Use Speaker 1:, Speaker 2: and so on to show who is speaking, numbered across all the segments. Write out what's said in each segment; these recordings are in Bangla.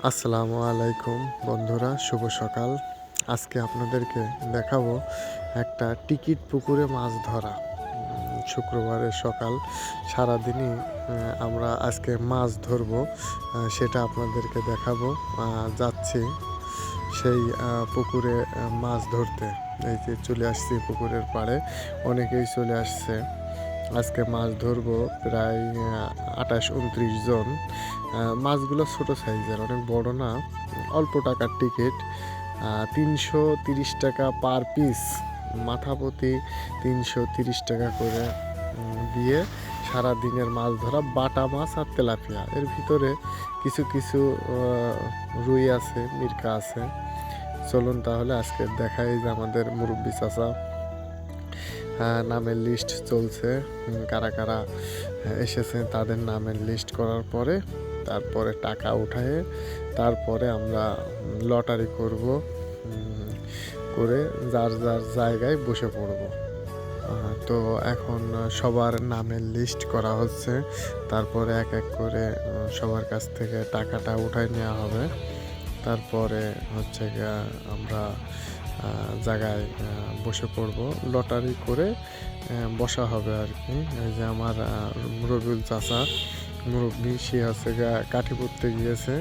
Speaker 1: আসসালামু আলাইকুম বন্ধুরা, শুভ সকাল। আজকে আপনাদেরকে দেখাবো একটা টিকিট পুকুরে মাছ ধরা। শুক্রবারের সকাল সারাদিনই আমরা আজকে মাছ ধরবো, সেটা আপনাদেরকে দেখাবো। যাচ্ছি সেই পুকুরে মাছ ধরতে। এই যে চলে আসছি পুকুরের পাড়ে, অনেকেই চলে আসছে। আজকে মাছ ধরবো প্রায় 28-29 জন। মাছগুলো ছোট সাইজের, অনেক বড় না, অল্প টাকার টিকিট। 330 টাকা পার পিস, মাথা প্রতি 330 টাকা করে দিয়ে সারা দিনের মাছ ধরা। বাটা মাছ আর তেলাপিয়া, এর ভিতরে কিছু কিছু রুই আছে, মিরকা আছে। চলুন তাহলে আজকে দেখাই যে আমাদের মুরব্বী চাচা নামের লিস্ট চলছে, কারা কারা এসেছে তাদের নামের লিস্ট করার পরে তারপরে টাকা উঠায়ে তারপরে আমরা লটারি করব, করে যার যার জায়গায় বসে পড়ব। তো এখন সবার নামের লিস্ট করা হচ্ছে, তারপরে এক এক করে সবার কাছ থেকে টাকাটা উঠায় নেওয়া হবে। তারপরে হচ্ছে গিয়া আমরা জায়গায় বসে পড়ব, লটারি করে বসা হবে আর কি। এই যে আমার রবিউল চাচা মুরব্বী, সে হচ্ছে গিয়া কাঠি পড়তে গিয়েছে,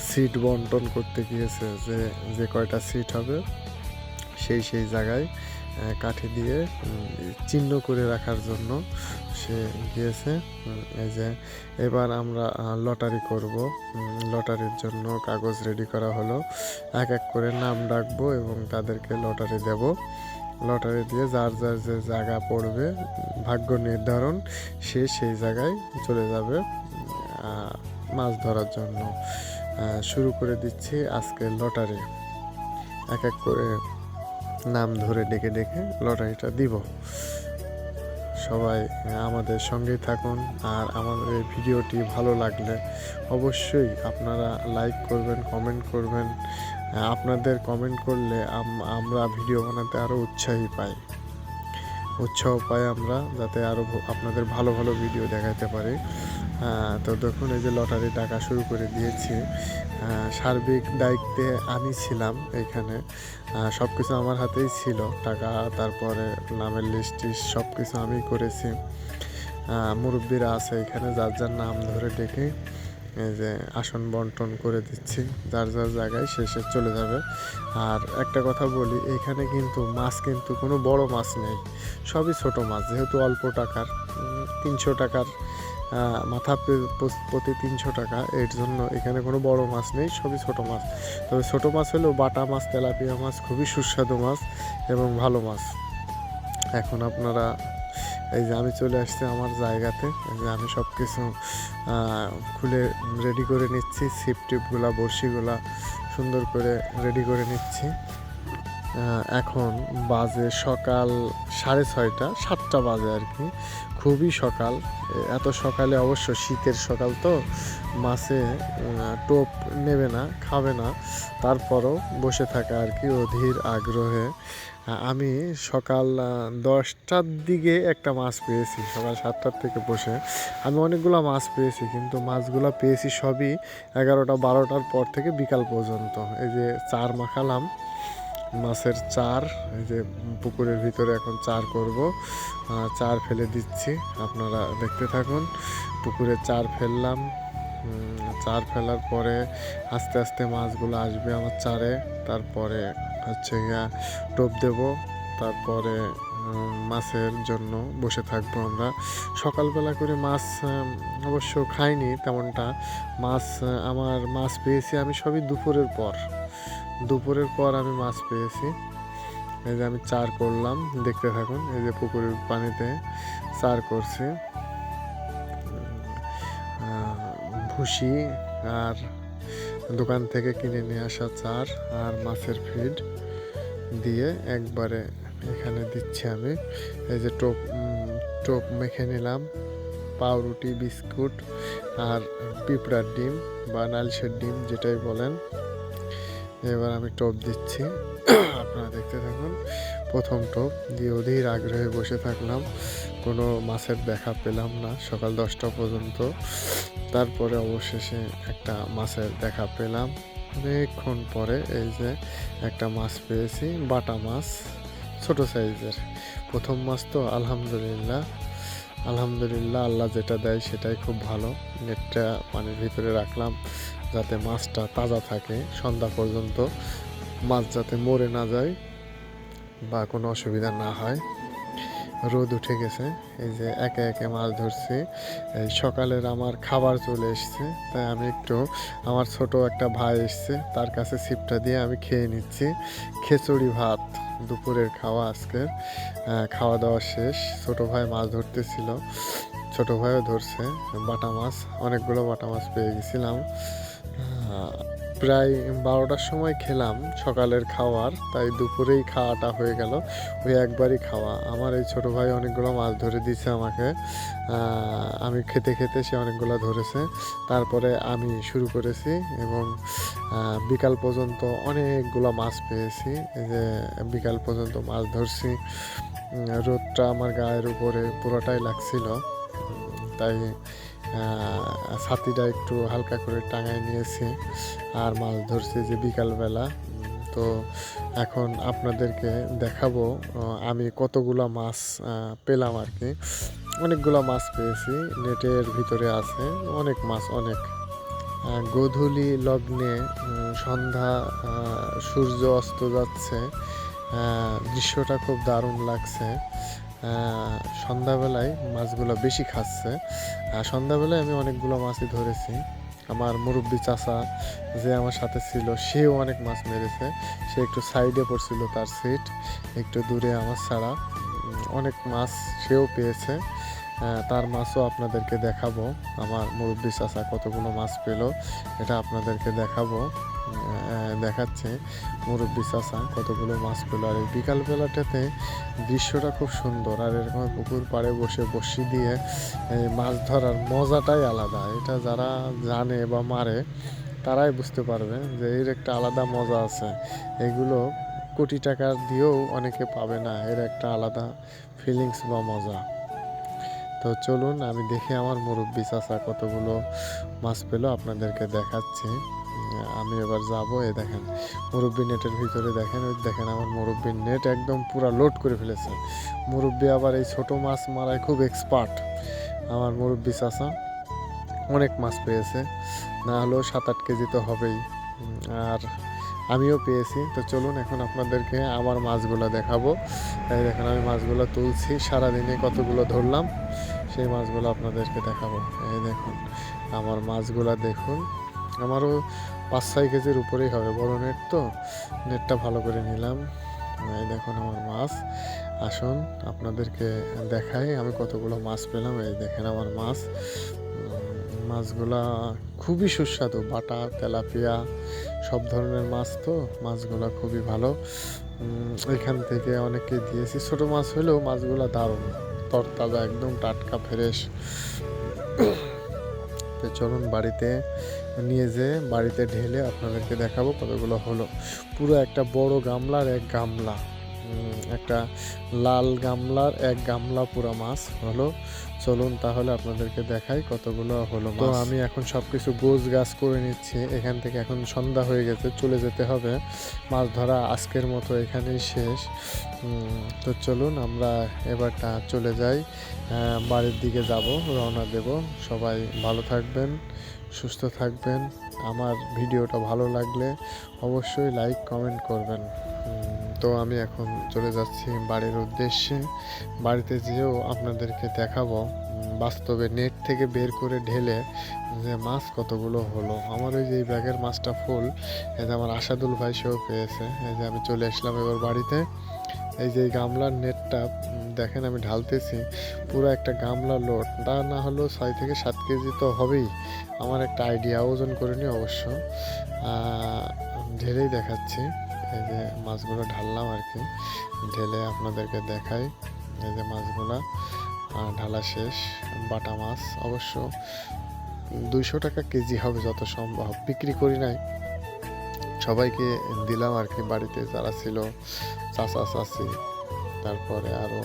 Speaker 1: সিট বন্টন করতে গিয়েছে, যে যে কয়টা সিট হবে সেই জায়গায় কাঠি দিয়ে চিহ্ন করে রাখার জন্য সে গিয়েছে। এই যে এবার আমরা লটারি করব, লটারির জন্য কাগজ রেডি করা হলো। এক এক করে নাম ডাকবো এবং তাদেরকে লটারি দেব। লটারি দিয়ে যার যার যে জায়গা পড়বে, ভাগ্য নির্ধারণ, সে সেই জায়গায় চলে যাবে মাছ ধরার জন্য। শুরু করে দিচ্ছি আজকে লটারি। এক এক করে নাম ধরে ডেকে ডেকে লটারিটা দিব। সবাই আমাদের সঙ্গেই থাকুন, আর আমাদের এই ভিডিওটি ভালো লাগলে অবশ্যই আপনারা লাইক করবেন, কমেন্ট করবেন। আপনাদের কমেন্ট করলে আমরা ভিডিও বানাতে আরও উৎসাহ পাই আমরা, যাতে আরও আপনাদের ভালো ভালো ভিডিও দেখাতে পারি। তো দেখুন, এই যে লটারি টাকা শুরু করে দিয়েছি। সার্বিক দায়িত্বে আমি ছিলাম এখানে, সব কিছু আমার হাতেই ছিল, টাকা, তারপরে নামের লিস্ট সব কিছু আমি করেছি। মুরব্বীরা আছে এখানে, যার যার নাম ধরে ডেকে এই যে আসন বন্টন করে দিচ্ছি, যার যার জায়গায় শেষে চলে যাবে। আর একটা কথা বলি, এখানে কিন্তু মাছ কিন্তু কোনো বড় মাছ নেই, সবই ছোট মাছ। যেহেতু অল্প টাকার, 300 টাকার মাথা প্রতি 300 টাকা, এর জন্য এখানে কোনো বড় মাছ নেই, সবই ছোট মাছ। তবে ছোট মাছ হলেও বাটা মাছ, তেলাপিয়া মাছ খুবই সুস্বাদু মাছ এবং ভালো মাছ। এখন আপনারা, এই যে আমি চলে আসছি আমার জায়গাতে, এই যে আমি সব কিছু খুলে রেডি করে নিচ্ছি, ছিপ টিপগুলা, বড়শিগুলা সুন্দর করে রেডি করে নিচ্ছি। এখন বাজে সকাল 6:30, 7টা বাজে আর কি, খুবই সকাল। এত সকালে অবশ্য শীতের সকাল, তো মাছে টোপ নেবে না, খাবে না, তারপরও বসে থাকা আর কি অধীর আগ্রহে। আমি সকাল 10টার দিকে একটা মাছ পেয়েছি, সকাল 7টার থেকে বসে আমি অনেকগুলো মাছ পেয়েছি, কিন্তু মাছগুলো পেয়েছি সবই 11টা 12টার পর থেকে বিকাল পর্যন্ত। এই যে চার মাখালাম, মাছের চার, এই যে পুকুরের ভিতরে এখন চার করব, চার ফেলে দিচ্ছি, আপনারা দেখতে থাকুন। পুকুরে চার ফেললাম, চার ফেলার পরে আস্তে আস্তে মাছগুলো আসবে আমার চারে, তারপরে হচ্ছে গিয়া টোপ দেব, তারপরে মাছের জন্য বসে থাকবো আমরা। সকালবেলা করে মাছ অবশ্য খাইনি তেমনটা, আমার মাছ পেয়েছি আমি সবই দুপুরের পর আমি মাছ পেয়েছি। এই যে আমি চার করলাম, দেখতে থাকুন। এই যে পুকুরের পানিতে চার করছি, ভুসি আর দোকান থেকে কিনে নিয়ে আসা চার আর মাছের ফিড দিয়ে একবারে এখানে দিচ্ছি আমি। এই যে টোপ মেখে নিলাম, পাউরুটি, বিস্কুট আর পিঁপড়ার ডিম বা নালিশের ডিম, যেটাই বলেন। এবার আমি টোপ দিচ্ছি, আপনারা দেখতে থাকুন। প্রথম টোপ দিয়ে অধীর আগ্রহে বসে থাকলাম, কোনো মাছের দেখা পেলাম না সকাল 10টা পর্যন্ত। তারপরে অবশেষে একটা মাছের দেখা পেলাম অনেকক্ষণ পরে। এই যে একটা মাছ পেয়েছি, বাটা মাছ, ছোট সাইজের। প্রথম মাছ তো আলহামদুলিল্লাহ আলহামদুলিল্লাহ, আল্লাহ যেটা দেয় সেটাই খুব ভালো। নেটটা পানির ভিতরে রাখলাম যাতে মাছটা তাজা থাকে সন্ধ্যা পর্যন্ত, মাছ যাতে মরে না যায় বা কোনো অসুবিধা না হয়। রোদ উঠে গেছে, এই যে একে একে মাছ ধরছি। এই সকালের আমার খাবার চলে এসছে, তাই আমি একটু, আমার ছোট একটা ভাই এসছে, তার কাছে ছিপটা দিয়ে আমি খেয়ে নিচ্ছি। খিচুড়ি ভাত দুপুরের খাওয়া আজকের। খাওয়া দাওয়া শেষ। ছোট ভাই মাছ ধরতেছিল, ছোট ভাইও ধরছে বাটা মাছ, অনেকগুলো বাটা মাছ পেয়ে গেছিলাম। প্রায় 12টার সময় খেলাম সকালের খাওয়ার, তাই দুপুরেই খাওয়াটা হয়ে গেল। ওই একবারই খাওয়া। আমার এই ছোট ভাই অনেকগুলো মাছ ধরে দিয়েছে আমাকে, আমি খেতে খেতে সে অনেকগুলো ধরেছে। তারপরে আমি শুরু করেছি এবং বিকাল পর্যন্ত অনেকগুলো মাছ পেয়েছি। এই যে বিকাল পর্যন্ত মাছ ধরছি। রোদটা আমার গায়ের উপরে পুরোটাই লাগছিল, তাই ছাতিটা একটু হালকা করে টাঙায় নিয়েছি আর মাছ ধরছি যে বিকালবেলা। তো এখন আপনাদেরকে দেখাবো আমি কতগুলো মাছ পেলাম আর কি। অনেকগুলো মাছ পেয়েছি, নেটের ভিতরে আছে অনেক মাছ, অনেক। গোধূলি লগ্নে সন্ধ্যা, সূর্য অস্ত যাচ্ছে, দৃশ্যটা খুব দারুণ লাগছে। সন্ধ্যাবেলায় মাছগুলো বেশি খাচ্ছে। সন্ধ্যাবেলায় আমি অনেকগুলো মাছই ধরেছি। আমার মুরব্বি চাচা যে আমার সাথে ছিল সেও অনেক মাছ মেরেছে। সে একটু সাইডে পড়ছিল, তার সিট একটু দূরে আমার ছাড়া। অনেক মাছ সেও পেয়েছে, তার মাছও আপনাদেরকে দেখাবো। আমার মুরব্বি চাচা কতগুলো মাছ পেল এটা আপনাদেরকে দেখাবো। দেখাচ্ছে মুরব্বি চাচা কতগুলো মাছ পেল। আর এই বিকালবেলাটাতে দৃশ্যটা খুব সুন্দর, আর এরকম পুকুর পাড়ে বসে বড়শি দিয়ে মাছ ধরার মজাটাই আলাদা। এটা যারা জানে বা মারে তারাই বুঝতে পারবে যে এর একটা আলাদা মজা আছে। এগুলো কোটি টাকার দিয়েও অনেকে পাবে না, এর একটা আলাদা ফিলিংস বা মজা। তো চলুন আমি দেখি আমার মুরব্বি চাচা কতগুলো মাছ পেলো আপনাদেরকে দেখাচ্ছি। আমি এবার যাবো। এই দেখেন মুরব্বি নেটের ভিতরে, দেখেন ওই দেখেন আমার মুরব্বির নেট একদম পুরো লোড করে ফেলেছে। মুরব্বি আবার এই ছোট মাছ মারায় খুব এক্সপার্ট। আমার মুরব্বি চাচা অনেক মাছ পেয়েছে, না হলেও 7-8 কেজি তো হবেই। আর আমিও পেয়েছি। তো চলুন এখন আপনাদেরকে আমার মাছগুলো দেখাবো। এই দেখেন আমি মাছগুলো তুলছি, সারাদিনে কতগুলো ধরলাম সেই মাছগুলো আপনাদেরকে দেখাবো। এই দেখুন আমার মাছগুলো দেখুন, আমারও 5-6 কেজির উপরেই হবে, বড় নেট তো, নেটটা ভালো করে নিলাম। এই দেখুন আমার মাছ। আসুন আপনাদেরকে দেখাই আমি কতগুলো মাছ পেলাম। এই দেখেন আমার মাছ। মাছগুলা খুবই সুস্বাদু, বাটা, তেলাপিয়া সব ধরনের মাছ, তো মাছগুলা খুবই ভালো। এখান থেকে অনেককে দিয়েছি। ছোট মাছ হলেও মাছগুলা দারুণ, তরতাজা, একদম টাটকা ফ্রেশ। তো চলুন বাড়িতে নিয়ে যেয়ে বাড়িতে ঢেলে আপনাদেরকে দেখাবো কতগুলো হলো। পুরো একটা বড় গামলার এক গামলা, একটা লাল গামলার এক গামলা পুরো মাছ হলো। চলুন তাহলে আপনাদেরকে দেখাই কতগুলো হলো। তো আমি এখন সব কিছু গোছ গাছ করে নিচ্ছি এখান থেকে। এখন সন্ধ্যা হয়ে গেছে, চলে যেতে হবে। মাছ ধরা আজকের মতো এখানেই শেষ। তো চলুন আমরা এবারটা চলে যাই, বাড়ির দিকে যাব, রওনা দেব। সবাই ভালো থাকবেন, সুস্থ থাকবেন। আমার ভিডিওটা ভালো লাগলে অবশ্যই লাইক কমেন্ট করবেন। তো আমি এখন চলে যাচ্ছি বাড়ির উদ্দেশ্যে। বাড়িতে যেয়েও আপনাদেরকে দেখাবো বাস্তবে নেট থেকে বের করে ঢেলে যে মাছ কতগুলো হলো। আমার ওই যে ব্যাগের মাছটা ফুল, এই যে আমার আসাদুল ভাই সেও পেয়েছে। এই যে আমি চলে আসলাম এবার বাড়িতে। এই যে গামলার নেটটা দেখেন আমি ঢালতেছি, পুরো একটা গামলা লোড, তা না হলেও 6 থেকে 7 কেজি তো হবেই। আমার একটা আইডিয়া, ওজন করে নি অবশ্য, ঢেলেই দেখাচ্ছি। এই যে মাছগুলো ঢাললাম আর কি, ঢেলে আপনাদেরকে দেখাই। এই যে মাছগুলা ঢালা শেষ। বাটা মাছ অবশ্য 200 টাকা কেজি হবে যত সম্ভব, বিক্রি করি নাই, সবাইকে দিলাম আর কি। বাড়িতে যারা ছিল, চাচা চাচি তারপরে আরও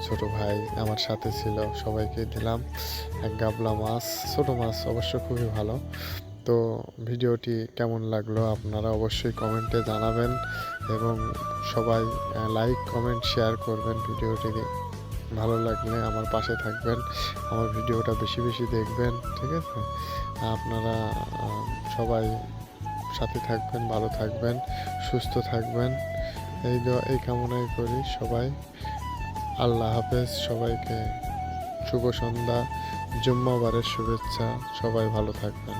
Speaker 1: ছোট ভাই আমার সাথে ছিল, সবাইকে দিলাম এক গাবলা মাছ। ছোট মাছ অবশ্য খুবই ভালো। তো ভিডিওটি কেমন লাগলো আপনারা অবশ্যই কমেন্টে জানাবেন এবং সবাই লাইক কমেন্ট শেয়ার করবেন। ভিডিওটি ভালো লাগলে আমার পাশে থাকবেন, আমার ভিডিওটা বেশি বেশি দেখবেন, ঠিক আছে? আপনারা সবাই সাথে থাকবেন, ভালো থাকবেন, সুস্থ থাকবেন, এই কামনাই করি সবাই। আল্লাহ হাফেজ, সবাইকে শুভ সন্ধ্যা, জুম্মাবারের শুভেচ্ছা। সবাই ভালো থাকবেন।